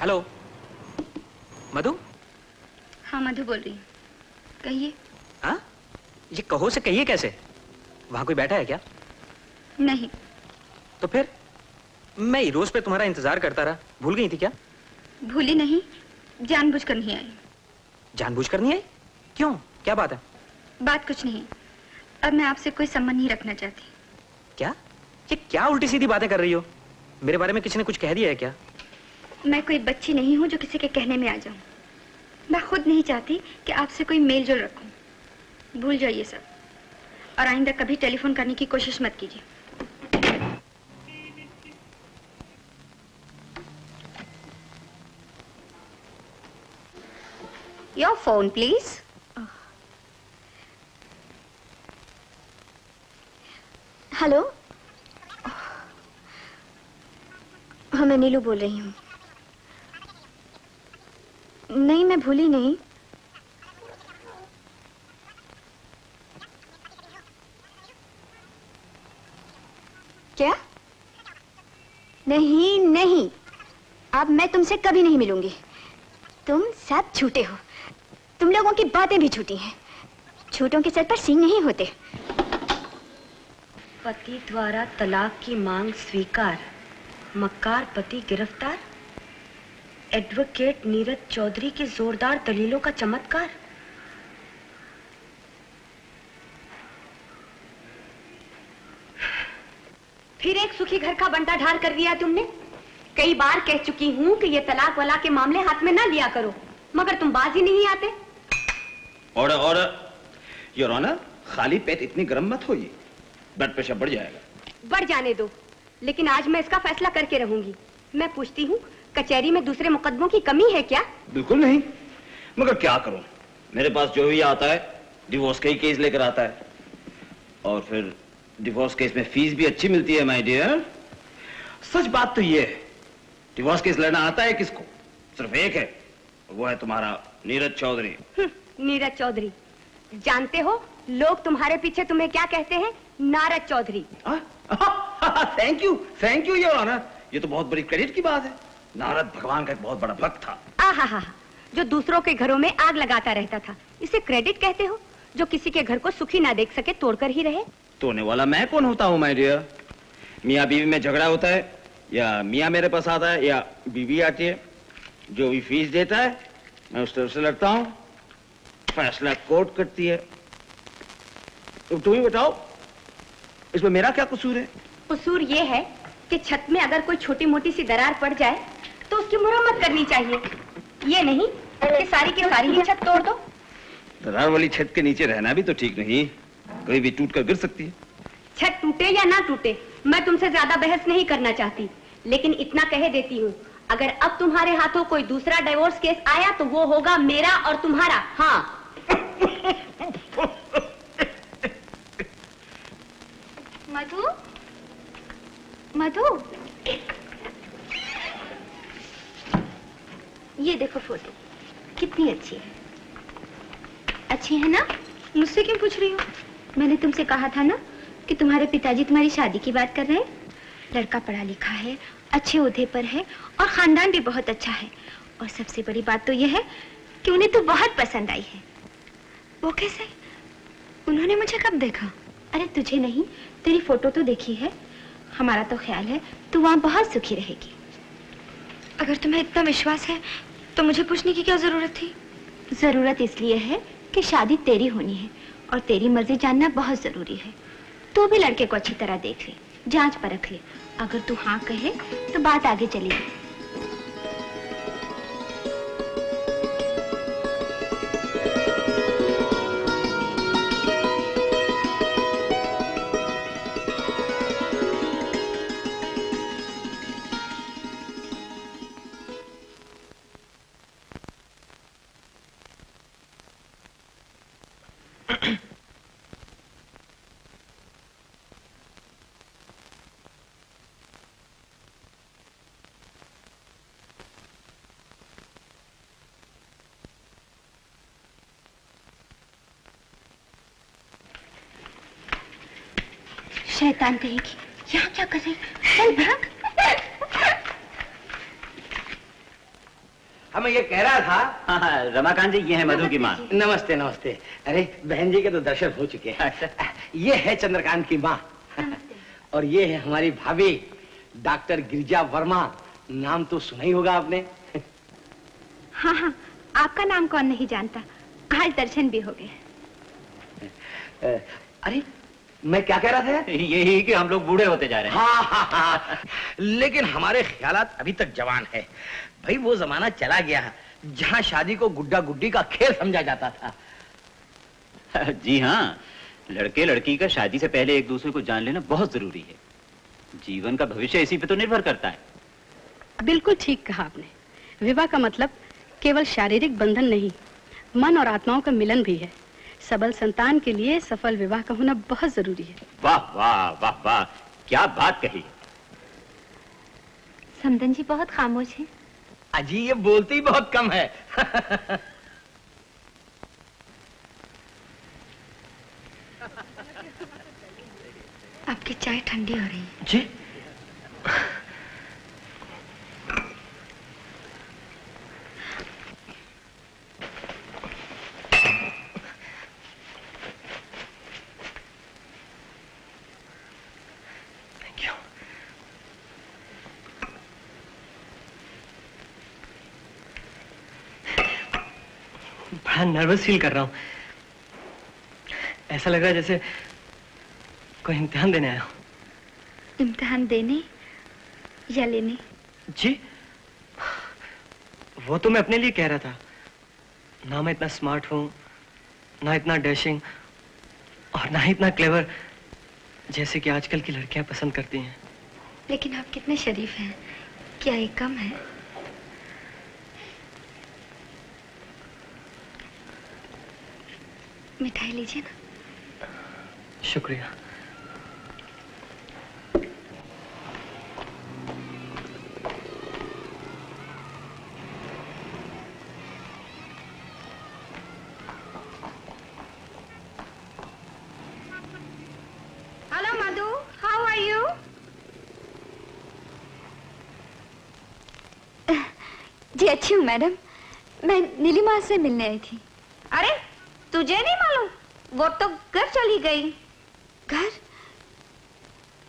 Hello मधु। हाँ मधु बोल रही हूँ, कहिए। हाँ, ये कहो से कहिए कैसे? वहां कोई बैठा है क्या? नहीं। तो फिर मैं रोज पे तुम्हारा इंतजार करता रहा, भूल गई थी क्या? भूली नहीं, जानबूझकर नहीं आई। जानबूझकर नहीं आई? क्यों, क्या बात है? बात कुछ नहीं, अब मैं आपसे कोई संबंध नहीं रखना चाहती। क्या? ये क्या उल्टी सीधी बातें कर रही हो? मेरे बारे में किसी ने कुछ कह दिया है क्या? मैं कोई बच्ची नहीं हूँ जो किसी के कहने में आ जाऊं। मैं खुद नहीं चाहती कि आपसे कोई मेल जोल रखूं। भूल जाइए सब, और आइंदा कभी टेलीफोन करने की कोशिश मत कीजिए। Your phone, please. हेलो। हाँ, मैं नीलू बोल रही हूँ। नहीं, मैं भूली नहीं। क्या? नहीं नहीं, अब मैं तुमसे कभी नहीं मिलूंगी। तुम सब झूठे हो। तुम लोगों की बातें भी झूठी हैं। झूठों के सर पर सींग नहीं होते। पति द्वारा तलाक की मांग स्वीकार, मक्कार पति गिरफ्तार, एडवोकेट नीरज चौधरी की जोरदार दलीलों का चमत्कार। फिर एक सुखी घर का बंटा ढार कर दिया तुमने। कई बार कह चुकी हूं कि ये तलाक वाला के मामले हाथ में ना लिया करो, मगर तुम बाज ही नहीं आते। Order order. योर ऑनर, खाली पेट इतनी गर्म मत होइए, ब्लड प्रेशर बढ़ जाएगा। बढ़ जाने दो, लेकिन आज मैं इसका फैसला करके रहूंगी। मैं पूछती हूँ, कचहरी में दूसरे मुकदमों की कमी है क्या? बिल्कुल नहीं, मगर क्या करूं, मेरे पास जो भी आता है डिवोर्स का ही केस लेकर आता है, और फिर डिवोर्स केस में फीस भी अच्छी मिलती है माय डियर। सच बात तो ये है, डिवोर्स केस लड़ना आता है किसको? सिर्फ एक है, वो है तुम्हारा नीरज चौधरी। नीरज चौधरी। जानते हो लोग तुम्हारे पीछे तुम्हें क्या कहते हैं? Narad Chaudhary. Thank you your honour, ये तो बहुत बड़ी क्रेडिट की बात है। नारद भगवान का एक बहुत बड़ा भक्त था। आहा, जो दूसरों के घरों में आग लगाता रहता था, इसे क्रेडिट कहते हो? जो किसी के घर को सुखी ना देख सके, तोड़कर ही रहे। तोड़ने वाला मैं कौन होता हूँ माय डियर? मियाँ बीवी में झगड़ा होता है, या मियाँ मेरे पास आता है, या बीवी आती है। जो भी फीस देता है मैं उस तरफ से लड़ता हूँ, फैसला कोर्ट करती है। तुम ही बताओ, इसमें मेरा क्या कसूर है? कसूर ये है कि छत में अगर कोई छोटी मोटी सी दरार पड़ जाए तो उसकी मुरम्मत करनी चाहिए, ये नहीं कि सारी की सारी ही छत तोड़ दो। दरार वाली छत के नीचे रहना भी तो ठीक नहीं, कभी भी टूट कर गिर सकती है। छत टूटे या ना टूटे, मैं तुमसे ज्यादा बहस नहीं करना चाहती, लेकिन इतना कह देती हूँ, अगर अब तुम्हारे हाथों कोई दूसरा डिवोर्स केस आया तो वो होगा मेरा और तुम्हारा। हाँ। मधु, मधु, ये देखो फोटो, कितनी अच्छी है। अच्छी है ना? मुझसे क्यों पूछ रही हो? मैंने तुमसे कहा था ना कि तुम्हारे पिताजी तुम्हारी शादी की बात कर रहे हैं। लड़का पढ़ा लिखा है, अच्छे ओहदे पर है, और खानदान भी बहुत अच्छा है। और सबसे बड़ी बात तो यह है कि उन्हें तो बहुत पसंद आई है। वो कैसे? उन्होंने मुझे कब देखा? अरे तुझे नहीं, तेरी फोटो तो देखी है। हमारा तो ख्याल है तू वहां बहुत सुखी रहेगी। अगर तुम्हें इतना विश्वास है तो मुझे पूछने की क्या जरूरत थी? जरूरत इसलिए है कि शादी तेरी होनी है, और तेरी मर्जी जानना बहुत जरूरी है। तू भी लड़के को अच्छी तरह देख ले, जांच परख ले। अगर तू हाँ कहे तो बात आगे चलेगी। शैतान कहेगी, यहाँ क्या कर रही? चल भाग। अब मैं ये कह रहा था। हाँ, रमाकांत जी, ये है मधु की माँ। नमस्ते नमस्ते। अरे बहन जी के तो दर्शन हो चुके हैं। ये है चंद्रकांत की माँ और ये है हमारी भाभी डॉक्टर गिरिजा वर्मा। नाम तो सुना ही होगा आपने। हाँ हाँ, आपका नाम कौन नहीं जानता। आज दर्शन भी हो गए। अरे मैं क्या कह रहा था? यही कि हम लोग बूढ़े होते जा रहे हैं। हाँ। लेकिन हमारे ख्यालात अभी तक जवान है। भाई वो जमाना चला गया जहाँ शादी को गुड्डा गुड्डी का खेल समझा जाता था। जी हाँ, लड़के लड़की का शादी से पहले एक दूसरे को जान लेना बहुत जरूरी है। जीवन का भविष्य इसी पे तो निर्भर करता है। बिल्कुल ठीक कहा आपने। विवाह का मतलब केवल शारीरिक बंधन नहीं, मन और आत्माओं का मिलन भी है। सबल संतान के लिए सफल विवाह का होना बहुत जरूरी है। वाह वाह वाह वाह, क्या बात कही। समदन जी बहुत खामोश हैं। अजी ये बोलते ही बहुत कम है। आपकी चाय ठंडी हो रही है। जी बड़ा नर्वस फील कर रहा हूँ। ऐसा लग रहा है जैसे कोई इम्तिहान देने आया हूँ। इम्तिहान देने या लेने? जी वो तो मैं अपने लिए कह रहा था। ना मैं इतना स्मार्ट हूँ, ना इतना डैशिंग और ना ही इतना क्लेवर जैसे कि आजकल की लड़कियां पसंद करती हैं। लेकिन आप कितने शरीफ हैं, क्या ये कम है? मिठाई लीजिए ना। शुक्रिया। Hello Madhu, how are you? जी अच्छी हूँ मैडम। मैं नीलिमा से मिलने आई थी। अरे तुझे नहीं मालूम? वो तो घर चली गई। घर?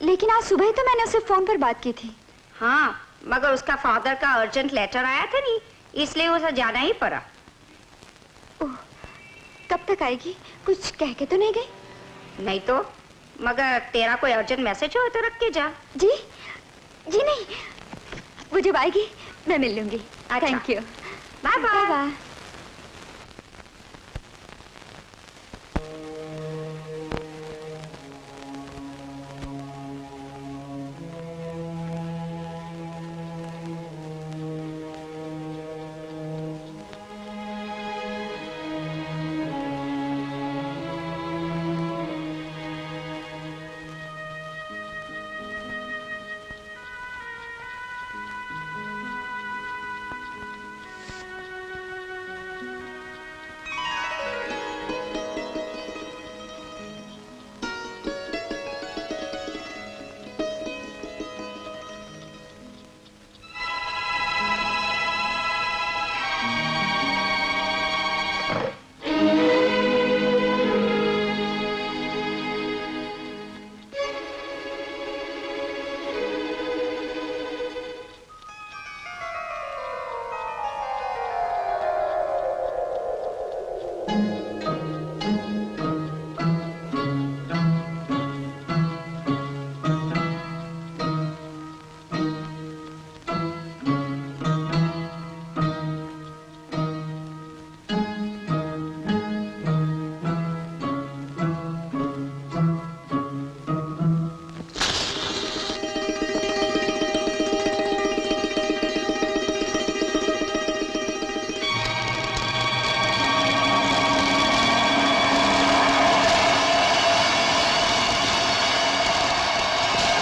लेकिन आज सुबह ही तो मैंने उससे फोन पर बात की थी। हाँ, मगर उसका फादर का अर्जेंट लेटर आया था नहीं, इसलिए उसे जाना ही पड़ा। ओह, कब तक आएगी? कुछ कह के तो नहीं गई? नहीं तो, मगर तेरा कोई अर्जेंट मैसेज हो तो रख के जा। जी जी नहीं, वो जब आएगी मैं मिल लूंगी। Thank you. Bye bye. Bye.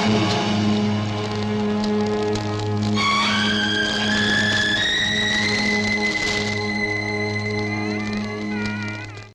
Thank you.